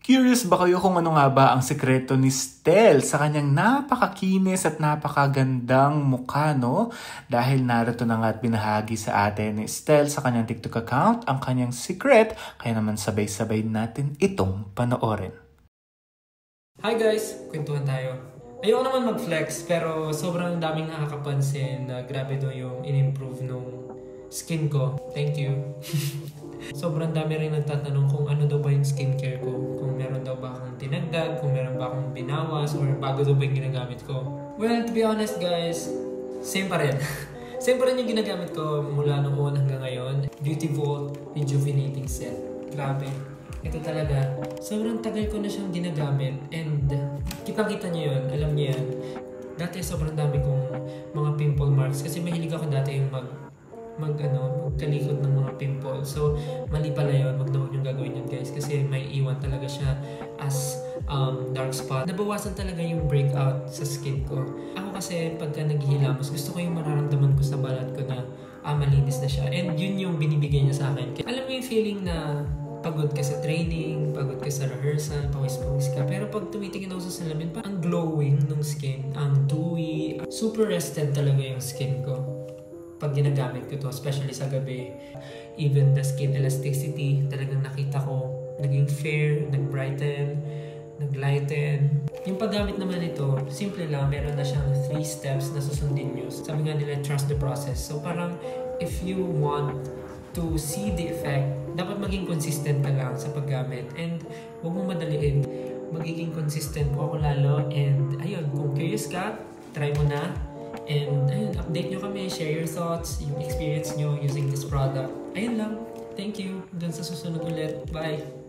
Curious ba kayo kung ano nga ba ang sekreto ni Stel sa kanyang napakakinis at napakagandang mukha, no? Dahil narito na nga at binahagi sa atin ni Stel sa kanyang TikTok account ang kanyang secret, kaya naman sabay-sabay natin itong panoorin. Hi guys! Kwentuhan tayo. Ayoko naman mag-flex pero sobrang daming nakakapansin na grabe daw yung in-improve nung skin ko. Thank you. Sobrang dami rin nagtatanong kung ano daw ba yung skincare ko. Kung meron daw ba akong tinagdag, kung meron ba akong binawas, or bago daw ba yung ginagamit ko. Well, to be honest guys, same pa rin. Same pa rin yung ginagamit ko mula noon hanggang ngayon. Beauty Vault Rejuvenating Set. Grabe. Ito talaga. Sobrang tagal ko na siyang ginagamit. And kitang-kita niyo yun. Alam niyo yan. Dati sobrang dami kong mga pimple marks. Kasi mahilig ako dati yung magkalikod ng mga pimple. So, mali pala yun. Wag na huwag yung gagawin yun guys. Kasi may iwan talaga siya as dark spot. Nabawasan talaga yung breakout sa skin ko. Ako kasi pagka naghihilamos, gusto ko yung mararamdaman ko sa balat ko na malinis na siya. And yun yung binibigay niya sa akin. Alam mo yung feeling na pagod ka sa training, pagod ka sa rehearsal, pawis-pawis ka. Pero pag tumitingin ako sa salamin, ang glowing ng skin, ang dewy, super rested talaga yung skin ko. Pag ginagamit ko to, especially sa gabi. Even the skin elasticity, talagang nakita ko, naging fair, nag-brighten, nag-lighten. Yung paggamit naman ito, simple lang, meron na siyang 3 steps na susundin nyo. Sabi nga nila, trust the process. So parang, if you want to see the effect, dapat maging consistent ka lang sa paggamit. And huwag mo madaliin. Magiging consistent po ako lalo. And ayun, kung curious ka, try mo na. And ayun, update nyo kami, share your thoughts, yung experience nyo using this product. Ayun lang. Thank you. Hanggang sa susunod ulit. Bye!